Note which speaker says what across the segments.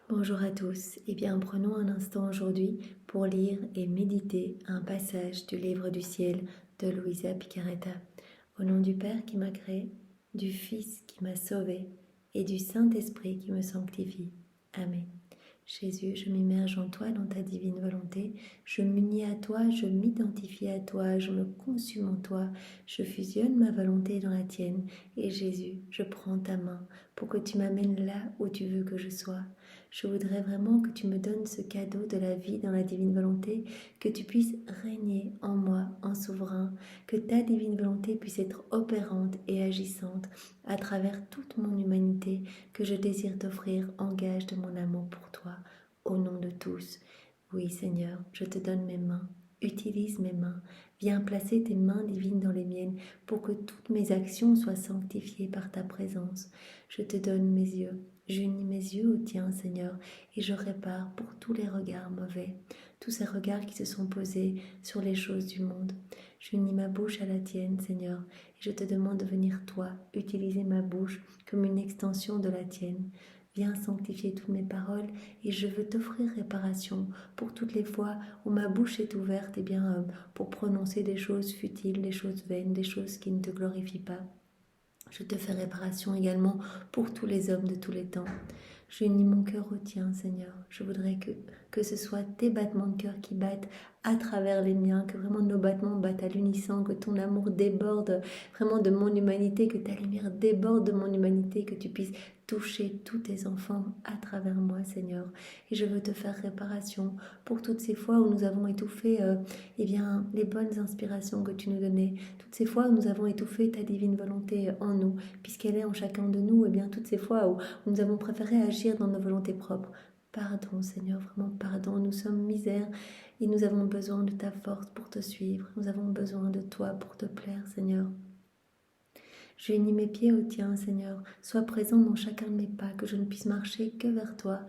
Speaker 1: Bonjour à tous. Prenons un instant aujourd'hui pour lire et méditer un passage du livre du ciel de Luisa Picaretta. Au nom du Père qui m'a créé, du Fils qui m'a sauvé et du Saint-Esprit qui me sanctifie. Amen. Jésus, je m'immerge en toi, dans ta divine volonté. Je m'unis à toi, je m'identifie à toi, je me consume en toi. Je fusionne ma volonté dans la tienne. Et Jésus, je prends ta main pour que tu m'amènes là où tu veux que je sois. Je voudrais vraiment que tu me donnes ce cadeau de la vie dans la divine volonté, que tu puisses régner en moi, en souverain, que ta divine volonté puisse être opérante et agissante à travers toute mon humanité que je désire t'offrir en gage de mon amour pour toi, au nom de tous. Oui Seigneur, je te donne mes mains. Utilise mes mains, viens placer tes mains divines dans les miennes pour que toutes mes actions soient sanctifiées par ta présence. Je te donne mes yeux, j'unis mes yeux aux tiens Seigneur et je répare pour tous les regards mauvais, tous ces regards qui se sont posés sur les choses du monde. J'unis ma bouche à la tienne Seigneur et je te demande de venir toi utiliser ma bouche comme une extension de la tienne. Viens sanctifier toutes mes paroles et je veux t'offrir réparation pour toutes les fois où ma bouche est ouverte pour prononcer des choses futiles, des choses vaines, des choses qui ne te glorifient pas. Je te fais réparation également pour tous les hommes de tous les temps. J'unis mon cœur au tien, Seigneur. Je voudrais que ce soit tes battements de cœur qui battent à travers les miens, que vraiment nos battements battent à l'unisson, que ton amour déborde vraiment de mon humanité, que ta lumière déborde de mon humanité, que tu puisses toucher tous tes enfants à travers moi, Seigneur. Et je veux te faire réparation pour toutes ces fois où nous avons étouffé les bonnes inspirations que tu nous donnais, toutes ces fois où nous avons étouffé ta divine volonté en nous, puisqu'elle est en chacun de nous, toutes ces fois où nous avons préféré agir dans nos volontés propres. Pardon Seigneur, vraiment pardon, nous sommes misères et nous avons besoin de ta force pour te suivre, nous avons besoin de toi pour te plaire Seigneur. Je unis mes pieds au tien, Seigneur. Sois présent dans chacun de mes pas, que je ne puisse marcher que vers toi.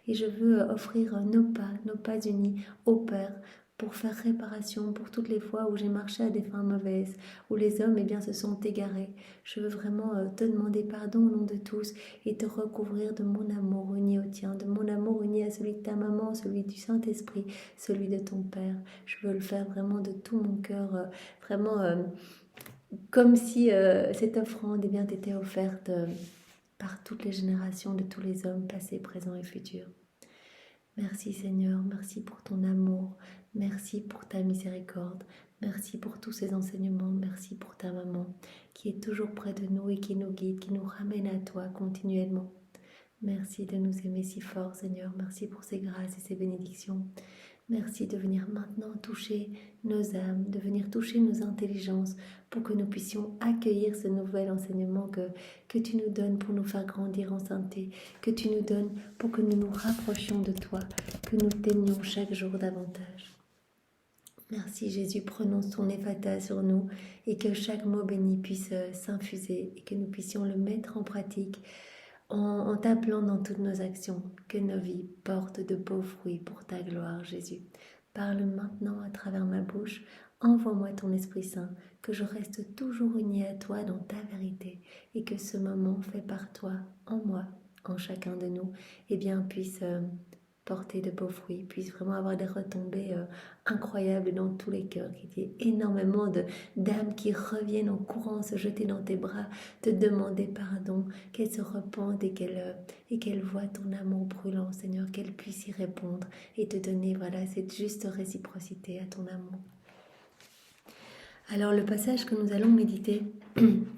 Speaker 1: Et je veux offrir nos pas unis au Père, pour faire réparation pour toutes les fois où j'ai marché à des fins mauvaises, où les hommes se sont égarés. Je veux vraiment te demander pardon au nom de tous et te recouvrir de mon amour uni au tien, de mon amour uni à celui de ta maman, celui du Saint-Esprit, celui de ton Père. Je veux le faire vraiment de tout mon cœur, comme si cette offrande t'était offerte par toutes les générations de tous les hommes passés, présents et futurs. Merci Seigneur, merci pour ton amour, merci pour ta miséricorde, merci pour tous ces enseignements, merci pour ta maman qui est toujours près de nous et qui nous guide, qui nous ramène à toi continuellement. Merci de nous aimer si fort Seigneur, merci pour ces grâces et ces bénédictions. Merci de venir maintenant toucher nos âmes, de venir toucher nos intelligences pour que nous puissions accueillir ce nouvel enseignement que tu nous donnes pour nous faire grandir en sainteté, que tu nous donnes pour que nous nous rapprochions de toi, que nous t'aimions chaque jour davantage. Merci Jésus, prononce ton ephata sur nous et que chaque mot béni puisse s'infuser et que nous puissions le mettre en pratique en t'appelant dans toutes nos actions, que nos vies portent de beaux fruits pour ta gloire, Jésus. Parle maintenant à travers ma bouche, envoie-moi ton Esprit Saint, que je reste toujours unie à toi dans ta vérité et que ce moment fait par toi, en moi, en chacun de nous, puisse porter de beaux fruits, puisse vraiment avoir des retombées incroyables dans tous les cœurs, qu'il y ait énormément d'âmes qui reviennent en courant se jeter dans tes bras, te demander pardon, qu'elles se repentent et qu'elles voient ton amour brûlant, Seigneur, qu'elles puissent y répondre et te donner cette juste réciprocité à ton amour. Alors le passage que nous allons méditer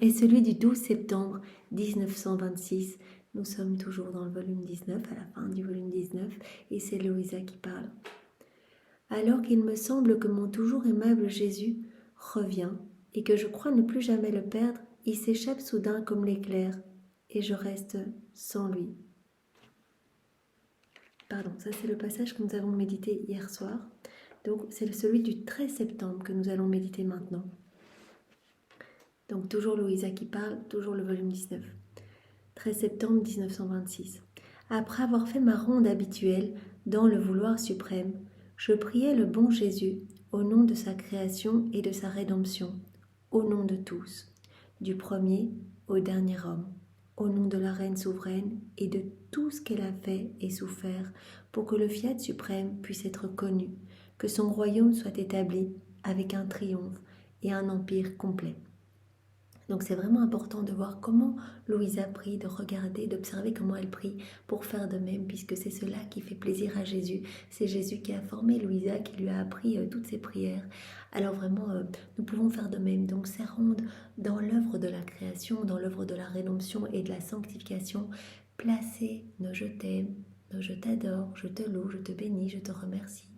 Speaker 1: est celui du 12 septembre 1926. Nous sommes toujours dans le volume 19, à la fin du volume 19, et c'est Luisa qui parle. Alors qu'il me semble que mon toujours aimable Jésus revient et que je crois ne plus jamais le perdre, il s'échappe soudain comme l'éclair et je reste sans lui. Pardon, ça c'est le passage que nous avons médité hier soir. Donc c'est celui du 13 septembre que nous allons méditer maintenant. Donc toujours Luisa qui parle, toujours le volume 19. 13 septembre 1926. Après avoir fait ma ronde habituelle dans le vouloir suprême, je priais le bon Jésus au nom de sa création et de sa rédemption, au nom de tous, du premier au dernier homme, au nom de la Reine souveraine et de tout ce qu'elle a fait et souffert pour que le fiat suprême puisse être connu, que son royaume soit établi avec un triomphe et un empire complet. Donc c'est vraiment important de voir comment Louisa prie, de regarder, d'observer comment elle prie pour faire de même, puisque c'est cela qui fait plaisir à Jésus. C'est Jésus qui a formé Louisa, qui lui a appris toutes ses prières. Alors vraiment, nous pouvons faire de même. Donc serrons dans l'œuvre de la création, dans l'œuvre de la rédemption et de la sanctification, placer nos je t'aime, nos je t'adore, je te loue, je te bénis, je te remercie.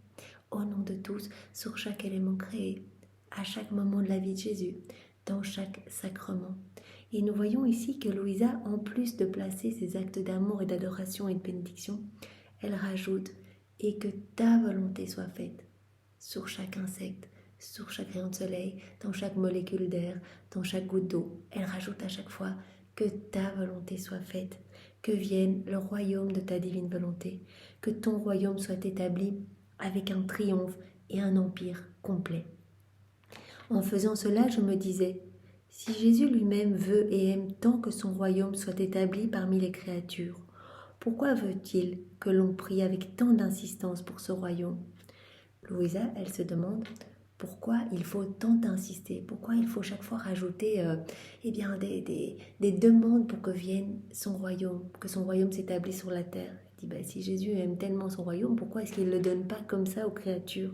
Speaker 1: Au nom de tous, sur chaque élément créé, à chaque moment de la vie de Jésus, dans chaque sacrement. Et nous voyons ici que Louisa, en plus de placer ses actes d'amour et d'adoration et de bénédiction, elle rajoute « et que ta volonté soit faite sur chaque insecte, sur chaque rayon de soleil, dans chaque molécule d'air, dans chaque goutte d'eau. » Elle rajoute à chaque fois « que ta volonté soit faite, que vienne le royaume de ta divine volonté, que ton royaume soit établi avec un triomphe et un empire complet. » En faisant cela, je me disais, si Jésus lui-même veut et aime tant que son royaume soit établi parmi les créatures, pourquoi veut-il que l'on prie avec tant d'insistance pour ce royaume? Louisa, elle se demande pourquoi il faut tant insister, pourquoi il faut chaque fois rajouter des demandes pour que vienne son royaume, que son royaume s'établisse sur la terre. Elle dit, si Jésus aime tellement son royaume, pourquoi est-ce qu'il ne le donne pas comme ça aux créatures?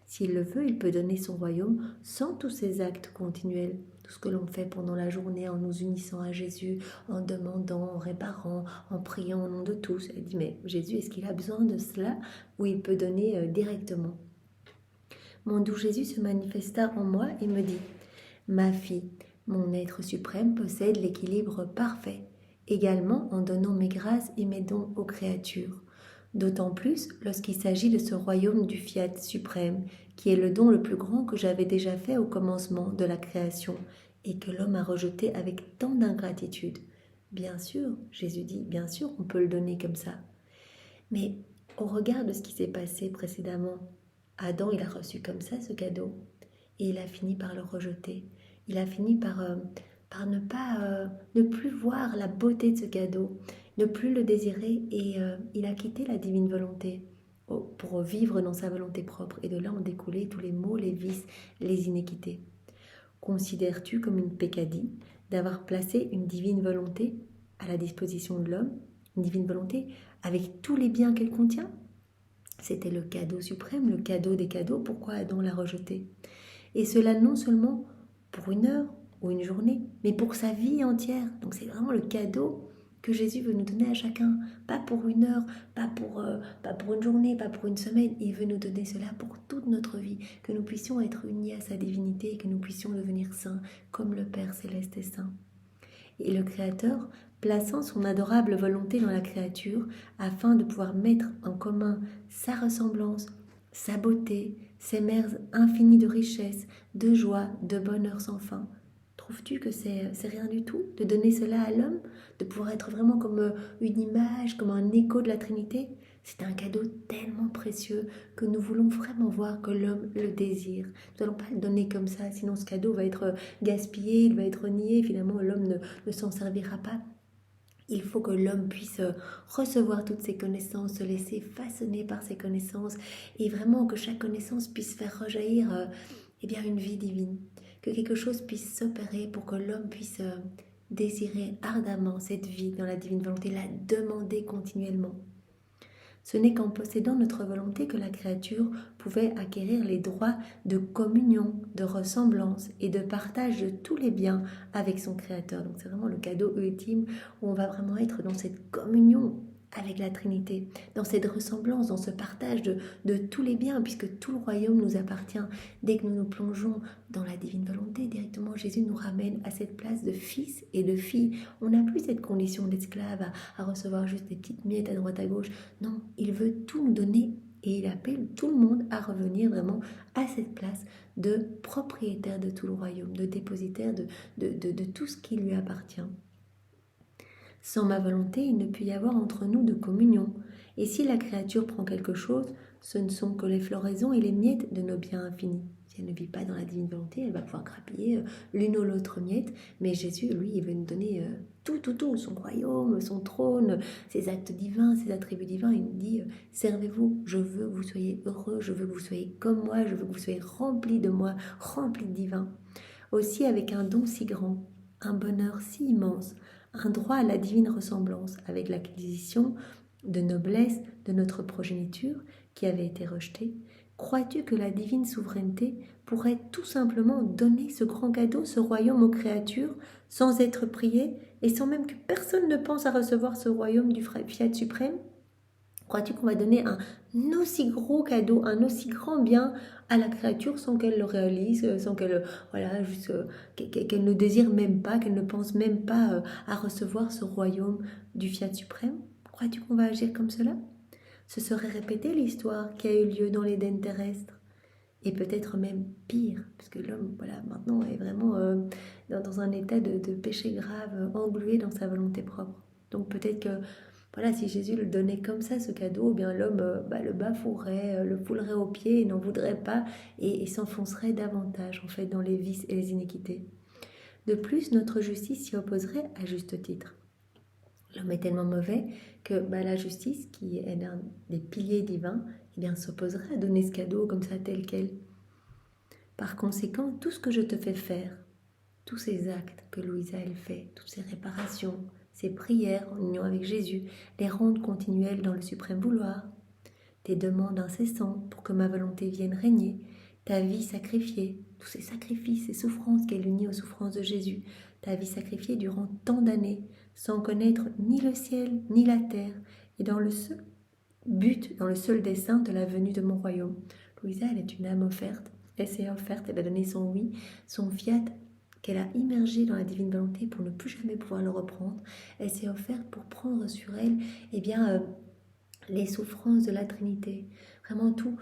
Speaker 1: S'il le veut, il peut donner son royaume sans tous ces actes continuels, tout ce que l'on fait pendant la journée en nous unissant à Jésus, en demandant, en réparant, en priant au nom de tous. Elle dit, mais Jésus, est-ce qu'il a besoin de cela ou il peut donner directement? Mon doux Jésus se manifesta en moi et me dit, ma fille, mon être suprême possède l'équilibre parfait, également en donnant mes grâces et mes dons aux créatures. D'autant plus lorsqu'il s'agit de ce royaume du fiat suprême, qui est le don le plus grand que j'avais déjà fait au commencement de la création et que l'homme a rejeté avec tant d'ingratitude. Bien sûr, Jésus dit, bien sûr, on peut le donner comme ça. Mais au regard de ce qui s'est passé précédemment, Adam, il a reçu comme ça ce cadeau et il a fini par le rejeter. Il a fini par ne plus voir la beauté de ce cadeau, ne plus le désirer et il a quitté la divine volonté pour vivre dans sa volonté propre et de là ont découlé tous les maux, les vices, les inéquités. Considères-tu comme une peccadille d'avoir placé une divine volonté à la disposition de l'homme, une divine volonté avec tous les biens qu'elle contient? C'était le cadeau suprême, le cadeau des cadeaux, pourquoi Adam l'a rejeté? Et cela non seulement pour une heure ou une journée, mais pour sa vie entière. Donc c'est vraiment le cadeau que Jésus veut nous donner à chacun, pas pour une heure, pas pour une journée, pas pour une semaine. Il veut nous donner cela pour toute notre vie, que nous puissions être unis à sa divinité et que nous puissions devenir saints comme le Père Céleste est saint. Et le Créateur, plaçant son adorable volonté dans la créature, afin de pouvoir mettre en commun sa ressemblance, sa beauté, ses mers infinies de richesse, de joie, de bonheur sans fin. Trouves-tu que c'est rien du tout de donner cela à l'homme, de pouvoir être vraiment comme une image, comme un écho de la Trinité? C'est un cadeau tellement précieux que nous voulons vraiment voir que l'homme le désire. Nous n'allons pas le donner comme ça, sinon ce cadeau va être gaspillé, il va être nié, finalement l'homme ne s'en servira pas. Il faut que l'homme puisse recevoir toutes ses connaissances, se laisser façonner par ses connaissances et vraiment que chaque connaissance puisse faire rejaillir une vie divine. Que quelque chose puisse s'opérer pour que l'homme puisse désirer ardemment cette vie dans la divine volonté, la demander continuellement. Ce n'est qu'en possédant notre volonté que la créature pouvait acquérir les droits de communion, de ressemblance et de partage de tous les biens avec son Créateur. Donc c'est vraiment le cadeau ultime où on va vraiment être dans cette communion avec la Trinité, dans cette ressemblance, dans ce partage de tous les biens, puisque tout le royaume nous appartient. Dès que nous nous plongeons dans la divine volonté, directement Jésus nous ramène à cette place de fils et de fille. On n'a plus cette condition d'esclave à recevoir juste des petites miettes à droite à gauche. Non, il veut tout nous donner et il appelle tout le monde à revenir vraiment à cette place de propriétaire de tout le royaume, de dépositaire de tout ce qui lui appartient. Sans ma volonté, il ne peut y avoir entre nous de communion, Et si la créature prend quelque chose, ce ne sont que les floraisons et les miettes de nos biens infinis. Si elle ne vit pas dans la divine volonté, elle va pouvoir grappiller l'une ou l'autre miette. Mais Jésus, lui, il veut nous donner tout, son royaume, son trône, ses actes divins, ses attributs divins. Il nous dit, servez-vous, je veux que vous soyez heureux, je veux que vous soyez comme moi, je veux que vous soyez remplis de moi, remplis de divin. Aussi avec un don si grand, un bonheur si immense, un droit à la divine ressemblance, avec l'acquisition de noblesse de notre progéniture qui avait été rejetée, crois-tu que la divine souveraineté pourrait tout simplement donner ce grand cadeau, ce royaume aux créatures, sans être priée et sans même que personne ne pense à recevoir ce royaume du Fiat suprême? Crois-tu qu'on va donner un aussi gros cadeau, un aussi grand bien à la créature sans qu'elle le réalise, sans qu'elle qu'elle ne désire même pas, qu'elle ne pense même pas à recevoir ce royaume du Fiat suprême? Crois-tu qu'on va agir comme cela? Ce serait répéter l'histoire qui a eu lieu dans l'Éden terrestre. Et peut-être même pire, puisque l'homme, maintenant est vraiment dans un état de péché grave, englué dans sa volonté propre. Donc peut-être que, si Jésus le donnait comme ça, ce cadeau, eh bien l'homme le bafouerait, le foulerait aux pieds, et n'en voudrait pas, et s'enfoncerait davantage, en fait, dans les vices et les iniquités. De plus, notre justice s'y opposerait à juste titre. L'homme est tellement mauvais que la justice, qui est l'un des piliers divins, s'opposerait à donner ce cadeau comme ça, tel quel. Par conséquent, tout ce que je te fais faire, tous ces actes que Louisa elle fait, toutes ces réparations, ces prières en union avec Jésus, les rondes continuelles dans le suprême vouloir, tes demandes incessantes pour que ma volonté vienne régner, ta vie sacrifiée, tous ces sacrifices, ces souffrances qu'elle unit aux souffrances de Jésus, ta vie sacrifiée durant tant d'années, sans connaître ni le ciel ni la terre, et dans le seul but, dans le seul dessein de la venue de mon royaume. Louisa, elle est une âme offerte, elle s'est offerte, elle a donné son oui, son fiat, qu'elle a immergé dans la divine volonté pour ne plus jamais pouvoir le reprendre. Elle s'est offerte pour prendre sur elle les souffrances de la Trinité. Vraiment toutes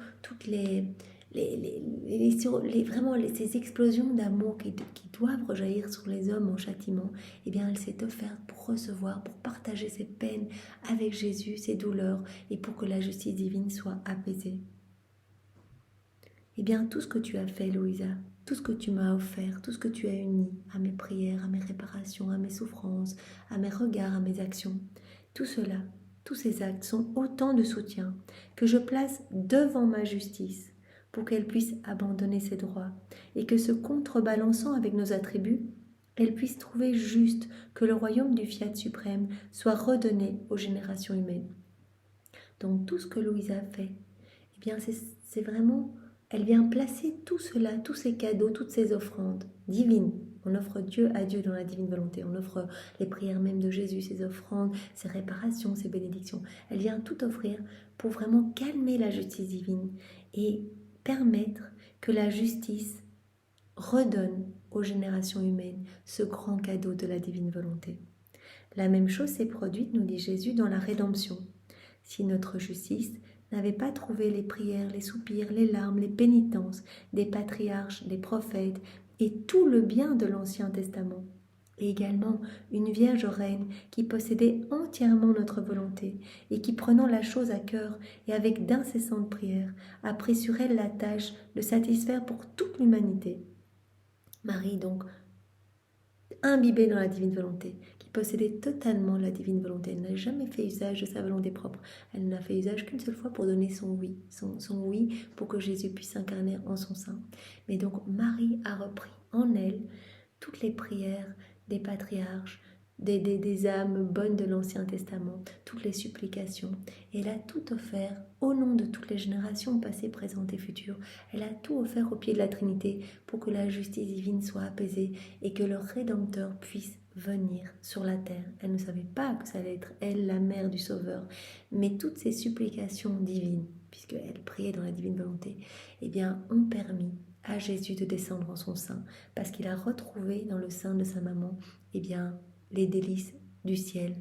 Speaker 1: ces explosions d'amour qui doivent rejaillir sur les hommes en châtiment, elle s'est offerte pour recevoir, pour partager ses peines avec Jésus, ses douleurs, et pour que la justice divine soit apaisée. Tout ce que tu as fait, Louisa, tout ce que tu m'as offert, tout ce que tu as uni à mes prières, à mes réparations, à mes souffrances, à mes regards, à mes actions, tout cela, tous ces actes sont autant de soutien que je place devant ma justice pour qu'elle puisse abandonner ses droits et que, se contrebalançant avec nos attributs, elle puisse trouver juste que le royaume du Fiat suprême soit redonné aux générations humaines. Donc tout ce que Louisa fait, c'est vraiment... Elle vient placer tout cela, tous ces cadeaux, toutes ces offrandes divines. On offre Dieu à Dieu dans la divine volonté. On offre les prières même de Jésus, ses offrandes, ses réparations, ses bénédictions. Elle vient tout offrir pour vraiment calmer la justice divine et permettre que la justice redonne aux générations humaines ce grand cadeau de la divine volonté. La même chose s'est produite, nous dit Jésus, dans la rédemption. Si notre justice n'avait pas trouvé les prières, les soupirs, les larmes, les pénitences des patriarches, des prophètes et tout le bien de l'Ancien Testament, et également une Vierge reine qui possédait entièrement notre volonté et qui, prenant la chose à cœur et avec d'incessantes prières, a pris sur elle la tâche de satisfaire pour toute l'humanité. Marie, donc, imbibée dans la divine volonté, qui possédait totalement la divine volonté. Elle n'a jamais fait usage de sa volonté propre. Elle n'a fait usage qu'une seule fois pour donner son oui, son oui pour que Jésus puisse s'incarner en son sein. Mais donc Marie a repris en elle toutes les prières des patriarches, des âmes bonnes de l'Ancien Testament, toutes les supplications. Et elle a tout offert au nom de toutes les générations passées, présentes et futures. Elle a tout offert au pied de la Trinité pour que la justice divine soit apaisée et que le Rédempteur puisse venir sur la terre. Elle ne savait pas que ça allait être elle, la mère du Sauveur, mais toutes ces supplications divines, puisqu'elle priait dans la divine volonté, ont permis à Jésus de descendre en son sein, parce qu'il a retrouvé dans le sein de sa maman, les délices du ciel.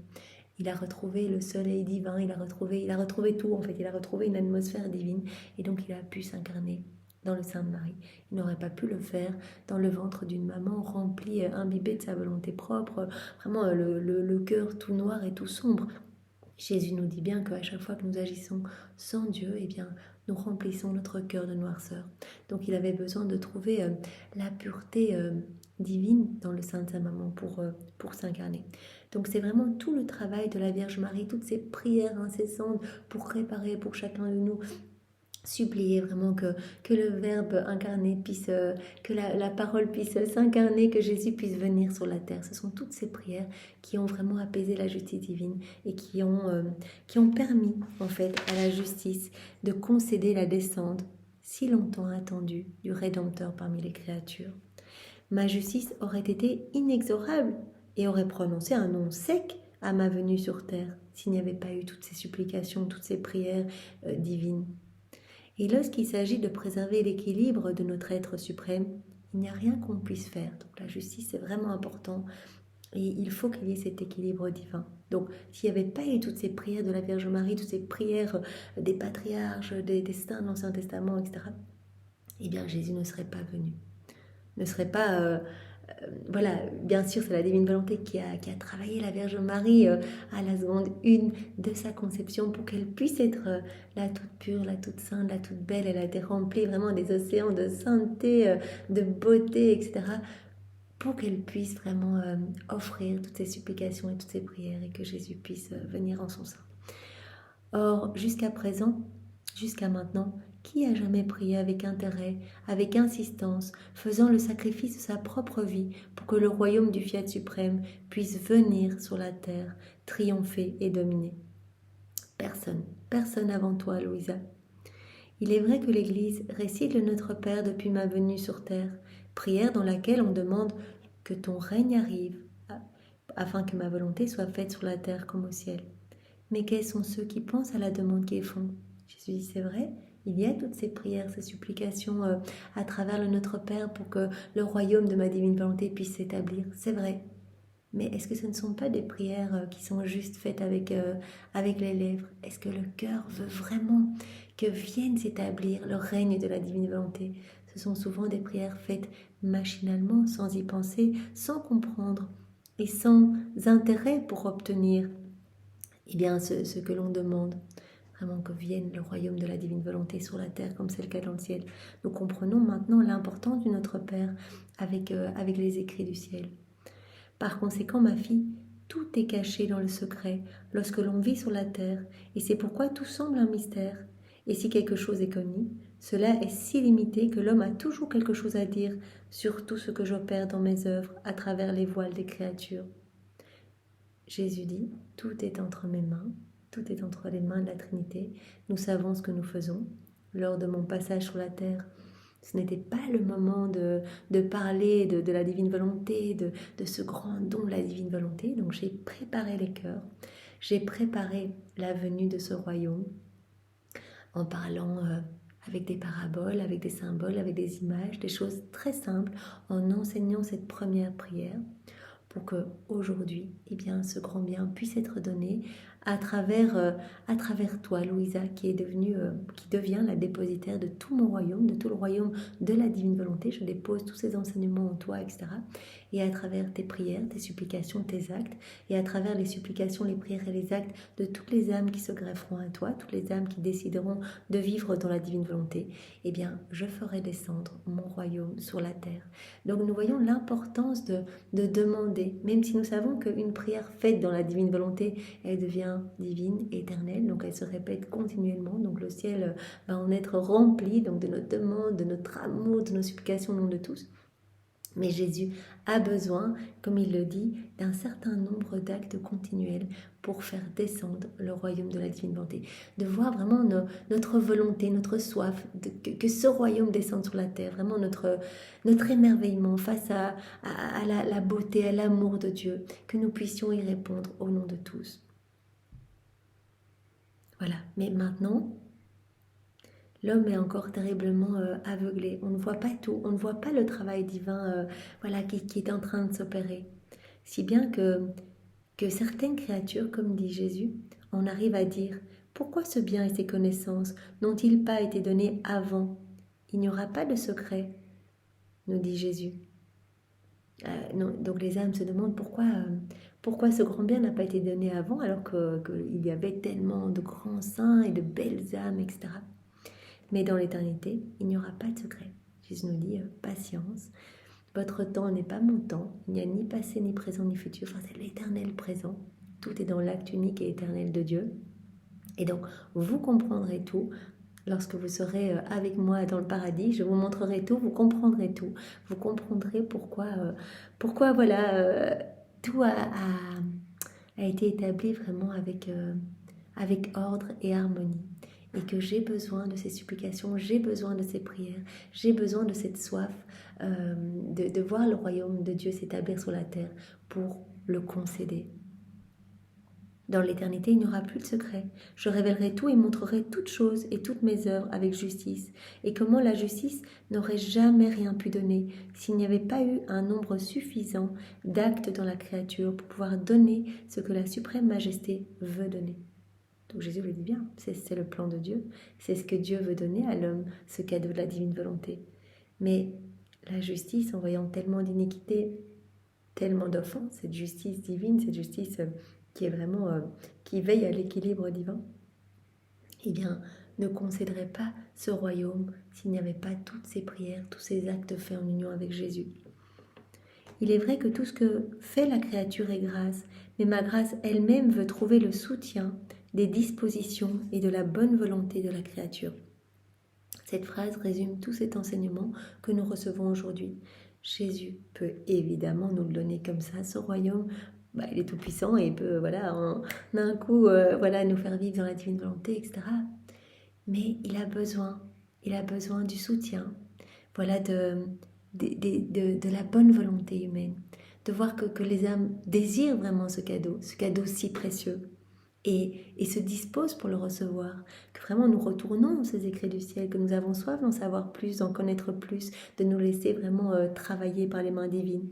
Speaker 1: Il a retrouvé le soleil divin, il a retrouvé tout en fait, il a retrouvé une atmosphère divine, et donc il a pu s'incarner dans le sein de Marie. Il n'aurait pas pu le faire dans le ventre d'une maman remplie, imbibée de sa volonté propre, vraiment le cœur tout noir et tout sombre. Jésus nous dit bien qu'à chaque fois que nous agissons sans Dieu, eh bien, nous remplissons notre cœur de noirceur. Donc il avait besoin de trouver la pureté divine dans le sein de sa maman pour s'incarner. Donc c'est vraiment tout le travail de la Vierge Marie, toutes ces prières incessantes pour réparer pour chacun de nous, supplier vraiment que le Verbe incarné puisse, que la parole puisse s'incarner, que Jésus puisse venir sur la terre. Ce sont toutes ces prières qui ont vraiment apaisé la justice divine et qui ont permis en fait à la justice de concéder la descente si longtemps attendue du Rédempteur parmi les créatures. Ma justice aurait été inexorable et aurait prononcé un nom sec à ma venue sur terre s'il n'y avait pas eu toutes ces supplications, toutes ces prières divines. Et lorsqu'il s'agit de préserver l'équilibre de notre être suprême, il n'y a rien qu'on puisse faire. Donc la justice, c'est vraiment important et il faut qu'il y ait cet équilibre divin. Donc s'il n'y avait pas eu toutes ces prières de la Vierge Marie, toutes ces prières des patriarches, des saints de l'Ancien Testament, etc., eh bien Jésus ne serait pas venu. Ne serait pas... voilà, bien sûr, c'est la divine volonté qui a travaillé la Vierge Marie à la seconde 1 de sa conception pour qu'elle puisse être la toute pure, la toute sainte, la toute belle. Elle a été remplie vraiment des océans de sainteté, de beauté, etc. pour qu'elle puisse vraiment offrir toutes ses supplications et toutes ses prières et que Jésus puisse venir en son sein. Or, jusqu'à présent, jusqu'à maintenant, qui a jamais prié avec intérêt, avec insistance, faisant le sacrifice de sa propre vie pour que le royaume du Fiat suprême puisse venir sur la terre, triompher et dominer? Personne, personne avant toi, Louisa. Il est vrai que l'Église récite le Notre Père depuis ma venue sur terre, prière dans laquelle on demande que ton règne arrive, afin que ma volonté soit faite sur la terre comme au ciel. Mais quels sont ceux qui pensent à la demande qu'ils font? Jésus dit, c'est vrai, il y a toutes ces prières, ces supplications à travers le Notre Père pour que le royaume de ma divine volonté puisse s'établir. C'est vrai. Mais est-ce que ce ne sont pas des prières qui sont juste faites avec les lèvres? Est-ce que le cœur veut vraiment que vienne s'établir le règne de la divine volonté? Ce sont souvent des prières faites machinalement, sans y penser, sans comprendre et sans intérêt pour obtenir bien, ce que l'on demande. Vraiment que vienne le royaume de la divine volonté sur la terre comme c'est le cas dans le ciel. Nous comprenons maintenant l'importance du Notre Père avec les écrits du ciel. Par conséquent, ma fille, tout est caché dans le secret lorsque l'on vit sur la terre, et c'est pourquoi tout semble un mystère. Et si quelque chose est connu, cela est si limité que l'homme a toujours quelque chose à dire sur tout ce que j'opère dans mes œuvres à travers les voiles des créatures. Jésus dit, tout est entre mes mains, tout est entre les mains de la Trinité. Nous savons ce que nous faisons. Lors de mon passage sur la terre, ce n'était pas le moment de parler de la divine volonté, de ce grand don de la divine volonté. Donc j'ai préparé les cœurs, j'ai préparé la venue de ce royaume en parlant avec des paraboles, avec des symboles, avec des images, des choses très simples, en enseignant cette première prière pour que aujourd'hui, eh bien, ce grand bien puisse être donné à travers toi, Louisa, qui devient la dépositaire de tout mon royaume, de tout le royaume de la divine volonté. Je dépose tous ces enseignements en toi, etc. Et à travers tes prières, tes supplications, tes actes, et à travers les supplications, les prières et les actes de toutes les âmes qui se grefferont à toi, toutes les âmes qui décideront de vivre dans la divine volonté, eh bien, je ferai descendre mon royaume sur la terre. Donc nous voyons l'importance de demander, même si nous savons qu'une prière faite dans la divine volonté, elle devient divine, éternelle, donc elle se répète continuellement, donc le ciel va en être rempli donc de notre demande, de notre amour, de nos supplications au nom de tous. Mais Jésus a besoin, comme il le dit, d'un certain nombre d'actes continuels pour faire descendre le royaume de la divine volonté. De voir vraiment notre volonté, notre soif, que ce royaume descende sur la terre. Vraiment notre émerveillement face à la beauté, à l'amour de Dieu. Que nous puissions y répondre au nom de tous. Voilà, mais maintenant... L'homme est encore terriblement aveuglé. On ne voit pas tout, on ne voit pas le travail divin qui est en train de s'opérer. Si bien que certaines créatures, comme dit Jésus, on arrive à dire « Pourquoi ce bien et ces connaissances n'ont-ils pas été donnés avant ?» Il n'y aura pas de secret, nous dit Jésus. Non, donc les âmes se demandent pourquoi ce grand bien n'a pas été donné avant alors qu'il y avait tellement de grands saints et de belles âmes, etc. Mais dans l'éternité, il n'y aura pas de secret. Jésus nous dit, patience, votre temps n'est pas mon temps, il n'y a ni passé, ni présent, ni futur, enfin, c'est l'éternel présent. Tout est dans l'acte unique et éternel de Dieu. Et donc, vous comprendrez tout lorsque vous serez avec moi dans le paradis. Je vous montrerai tout, vous comprendrez tout. Vous comprendrez pourquoi voilà, tout a été établi vraiment avec ordre et harmonie. Et que j'ai besoin de ces supplications, j'ai besoin de ces prières, j'ai besoin de cette soif de voir le royaume de Dieu s'établir sur la terre pour le concéder. Dans l'éternité, il n'y aura plus de secret. Je révélerai tout et montrerai toutes choses et toutes mes œuvres avec justice. Et comment la justice n'aurait jamais rien pu donner s'il n'y avait pas eu un nombre suffisant d'actes dans la créature pour pouvoir donner ce que la suprême majesté veut donner. Donc Jésus le dit bien, c'est le plan de Dieu. C'est ce que Dieu veut donner à l'homme, ce cadeau de la divine volonté. Mais la justice, en voyant tellement d'iniquité, tellement d'offenses, cette justice divine, cette justice qui est vraiment, qui veille à l'équilibre divin, eh bien, ne concéderait pas ce royaume s'il n'y avait pas toutes ces prières, tous ces actes faits en union avec Jésus. Il est vrai que tout ce que fait la créature est grâce, mais ma grâce elle-même veut trouver le soutien des dispositions et de la bonne volonté de la créature. Cette phrase résume tout cet enseignement que nous recevons aujourd'hui. Jésus peut évidemment nous le donner comme ça, ce royaume. Il est tout puissant et il peut, voilà, en un coup, voilà, nous faire vivre dans la divine volonté, etc. Mais il a besoin du soutien, voilà, de la bonne volonté humaine, de voir que les âmes désirent vraiment ce cadeau si précieux, et se disposent pour le recevoir, que vraiment nous retournons ces écrits du ciel, que nous avons soif d'en savoir plus, d'en connaître plus, de nous laisser vraiment travailler par les mains divines.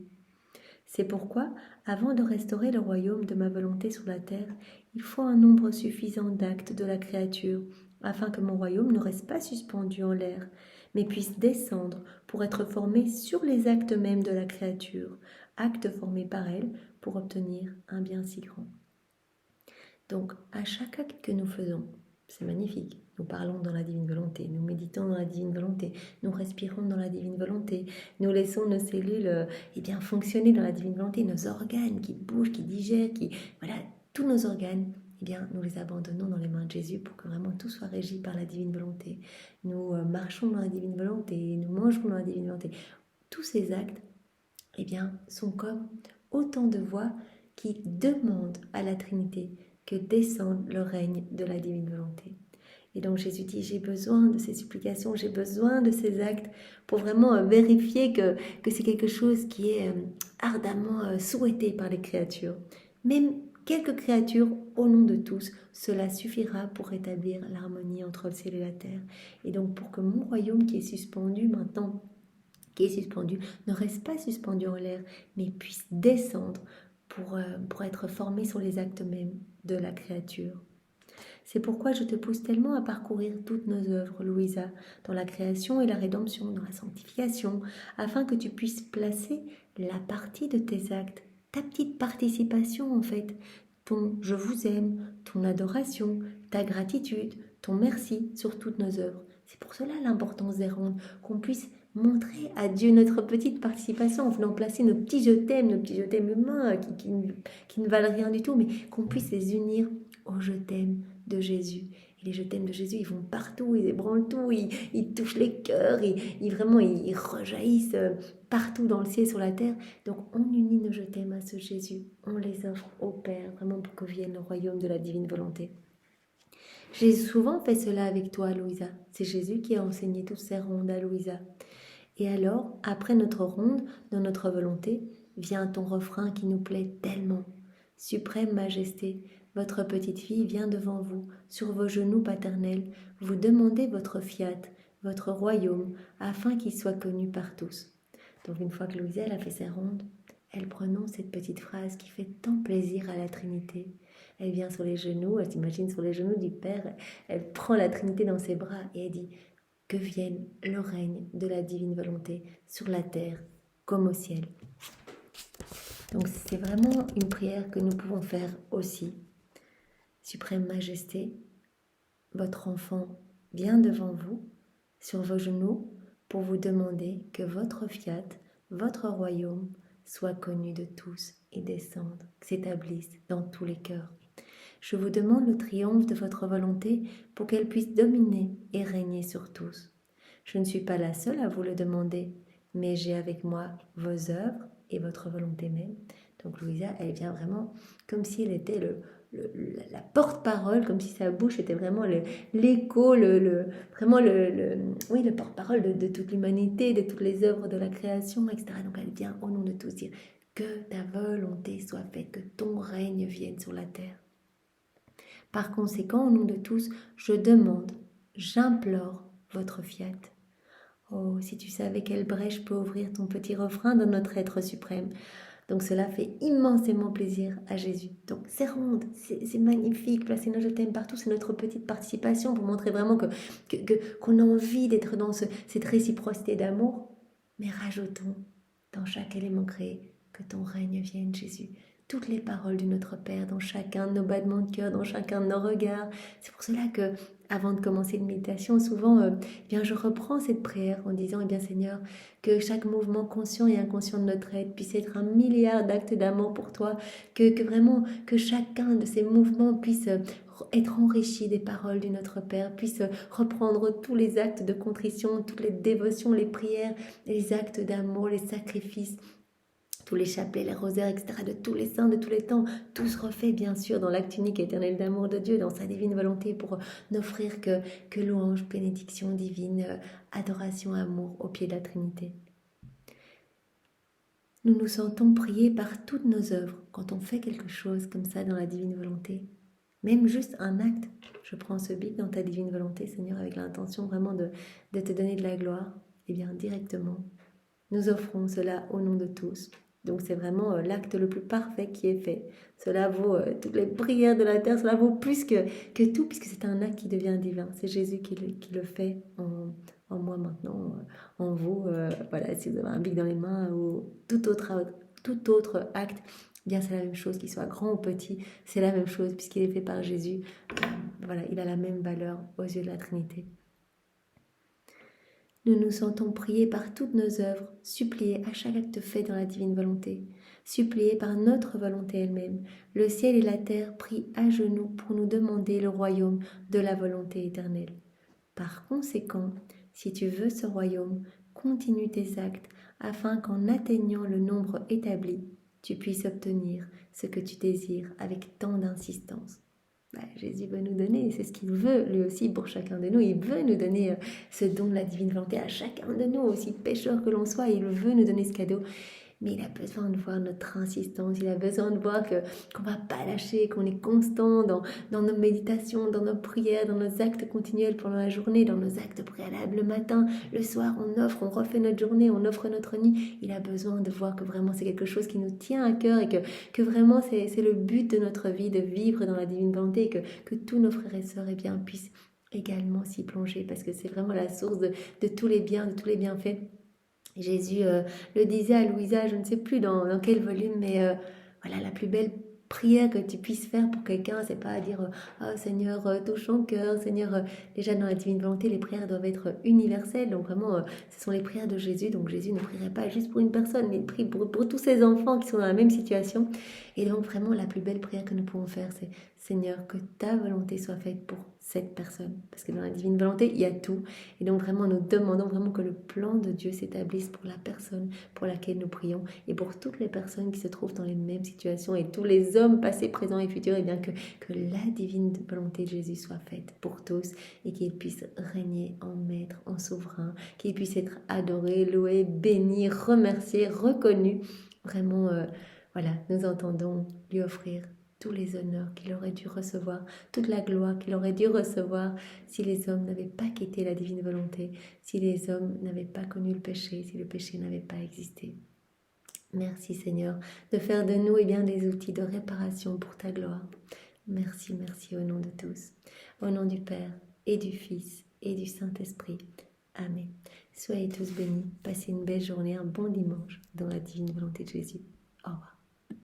Speaker 1: C'est pourquoi, avant de restaurer le royaume de ma volonté sur la terre, il faut un nombre suffisant d'actes de la créature, afin que mon royaume ne reste pas suspendu en l'air, mais puisse descendre pour être formé sur les actes mêmes de la créature, actes formés par elle pour obtenir un bien si grand. Donc, à chaque acte que nous faisons, c'est magnifique. Nous parlons dans la divine volonté, nous méditons dans la divine volonté, nous respirons dans la divine volonté, nous laissons nos cellules fonctionner dans la divine volonté, nos organes qui bougent, qui digèrent, voilà, tous nos organes, nous les abandonnons dans les mains de Jésus pour que vraiment tout soit régi par la divine volonté. Nous marchons dans la divine volonté, nous mangeons dans la divine volonté. Tous ces actes, sont comme autant de voix qui demandent à la Trinité que descende le règne de la divine volonté. Et donc Jésus dit, j'ai besoin de ces supplications, j'ai besoin de ces actes pour vraiment vérifier que c'est quelque chose qui est ardemment souhaité par les créatures. Même quelques créatures, au nom de tous, cela suffira pour rétablir l'harmonie entre le ciel et la terre. Et donc pour que mon royaume qui est suspendu maintenant, ne reste pas suspendu en l'air, mais puisse descendre pour être formé sur les actes mêmes de la créature. C'est pourquoi je te pousse tellement à parcourir toutes nos œuvres, Louisa, dans la création et la rédemption, dans la sanctification, afin que tu puisses placer la partie de tes actes, ta petite participation en fait, ton je vous aime, ton adoration, ta gratitude, ton merci sur toutes nos œuvres. C'est pour cela l'importance des rondes, qu'on puisse montrer à Dieu notre petite participation en venant placer nos petits je t'aime humains qui ne valent rien du tout, mais qu'on puisse les unir au je t'aime de Jésus. Et les je t'aime de Jésus, ils vont partout, ils ébranlent tout, ils touchent les cœurs, ils rejaillissent partout dans le ciel, sur la terre. Donc on unit nos je t'aime à ce Jésus, on les offre au Père, vraiment pour que vienne le royaume de la divine volonté. J'ai souvent fait cela avec toi, Louisa. C'est Jésus qui a enseigné toutes ces rondes à Louisa. Et alors, après notre ronde, dans notre volonté, vient ton refrain qui nous plaît tellement. Suprême Majesté, votre petite fille vient devant vous, sur vos genoux paternels, vous demandez votre fiat, votre royaume, afin qu'il soit connu par tous. Donc une fois que Louisa a fait ses rondes, elle prononce cette petite phrase qui fait tant plaisir à la Trinité. Elle vient sur les genoux, elle s'imagine sur les genoux du Père, elle prend la Trinité dans ses bras et elle dit « Que vienne le règne de la divine volonté sur la terre comme au ciel ». Donc c'est vraiment une prière que nous pouvons faire aussi. Suprême Majesté, votre enfant vient devant vous, sur vos genoux, pour vous demander que votre fiat, votre royaume, soit connu de tous et descende, s'établisse dans tous les cœurs. Je vous demande le triomphe de votre volonté pour qu'elle puisse dominer et régner sur tous. Je ne suis pas la seule à vous le demander, mais j'ai avec moi vos œuvres et votre volonté même. Donc Louisa, elle vient vraiment comme si elle était la porte-parole, comme si sa bouche était vraiment l'écho, vraiment oui, le porte-parole de toute l'humanité, de toutes les œuvres de la création, etc. Donc elle vient au nom de tous dire que ta volonté soit faite, que ton règne vienne sur la terre. Par conséquent, au nom de tous, je demande, j'implore votre fiat. Oh, si tu savais quelle brèche peut ouvrir ton petit refrain dans notre être suprême. Donc cela fait immensément plaisir à Jésus. Donc c'est ronde, c'est magnifique, placez nos je t'aime partout, c'est notre petite participation pour montrer vraiment qu'on a envie d'être dans cette réciprocité d'amour. Mais rajoutons dans chaque élément créé que ton règne vienne, Jésus. Toutes les paroles de notre Père, dans chacun de nos battements de cœur, dans chacun de nos regards. C'est pour cela que, avant de commencer une méditation, souvent, bien, je reprends cette prière en disant, eh bien Seigneur, que chaque mouvement conscient et inconscient de notre être puisse être un milliard d'actes d'amour pour toi, que vraiment, que chacun de ces mouvements puisse être enrichi des paroles de notre Père, puisse reprendre tous les actes de contrition, toutes les dévotions, les prières, les actes d'amour, les sacrifices, tous les chapelets, les rosaires, etc., de tous les saints, de tous les temps, tous refaits bien sûr dans l'acte unique éternel d'amour de Dieu, dans sa divine volonté pour n'offrir que louange, bénédiction divine, adoration, amour au pied de la Trinité. Nous nous sentons priés par toutes nos œuvres quand on fait quelque chose comme ça dans la divine volonté. Même juste un acte, je prends ce bic dans ta divine volonté, Seigneur, avec l'intention vraiment de te donner de la gloire, et bien directement, nous offrons cela au nom de tous. Donc c'est vraiment l'acte le plus parfait qui est fait. Cela vaut toutes les prières de la terre, cela vaut plus que tout, puisque c'est un acte qui devient divin. C'est Jésus qui le fait en moi maintenant, en vous. Voilà, si vous avez un bic dans les mains ou tout autre acte, bien c'est la même chose, qu'il soit grand ou petit, c'est la même chose, puisqu'il est fait par Jésus. Voilà, il a la même valeur aux yeux de la Trinité. Nous nous sentons priés par toutes nos œuvres, suppliés à chaque acte fait dans la divine volonté, suppliés par notre volonté elle-même. Le ciel et la terre prient à genoux pour nous demander le royaume de la volonté éternelle. Par conséquent, si tu veux ce royaume, continue tes actes afin qu'en atteignant le nombre établi, tu puisses obtenir ce que tu désires avec tant d'insistance. Jésus veut nous donner, c'est ce qu'il veut lui aussi pour chacun de nous. Il veut nous donner ce don de la divine volonté à chacun de nous, aussi pécheurs que l'on soit. Il veut nous donner ce cadeau. Mais il a besoin de voir notre insistance, il a besoin de voir qu'on ne va pas lâcher, qu'on est constant dans nos méditations, dans nos prières, dans nos actes continuels pendant la journée, dans nos actes préalables le matin, le soir, on refait notre journée, on offre notre nuit. Il a besoin de voir que vraiment c'est quelque chose qui nous tient à cœur et que vraiment c'est le but de notre vie, de vivre dans la divine volonté, et que tous nos frères et sœurs puissent également s'y plonger, parce que c'est vraiment la source de tous les biens, de tous les bienfaits. Jésus le disait à Louisa, je ne sais plus dans quel volume, mais voilà, la plus belle prière que tu puisses faire pour quelqu'un, c'est pas à dire oh Seigneur, touche son cœur, Seigneur, déjà dans la divine volonté, les prières doivent être universelles, donc vraiment, ce sont les prières de Jésus, donc Jésus ne prierait pas juste pour une personne, mais il prie pour tous ses enfants qui sont dans la même situation, et donc vraiment, la plus belle prière que nous pouvons faire, c'est Seigneur, que ta volonté soit faite pour cette personne, parce que dans la divine volonté, il y a tout, et donc vraiment, nous demandons vraiment que le plan de Dieu s'établisse pour la personne pour laquelle nous prions, et pour toutes les personnes qui se trouvent dans les mêmes situations, et tous les hommes passés, présents et futurs, et bien que la divine volonté de Jésus soit faite pour tous, et qu'il puisse régner en maître, en souverain, qu'il puisse être adoré, loué, béni, remercié, reconnu. Vraiment, voilà, nous entendons lui offrir tous les honneurs qu'il aurait dû recevoir, toute la gloire qu'il aurait dû recevoir si les hommes n'avaient pas quitté la divine volonté, si les hommes n'avaient pas connu le péché, si le péché n'avait pas existé. Merci Seigneur de faire de nous des outils de réparation pour ta gloire. Merci, merci au nom de tous. Au nom du Père et du Fils et du Saint-Esprit. Amen. Soyez tous bénis. Passez une belle journée, un bon dimanche dans la divine volonté de Jésus. Au revoir.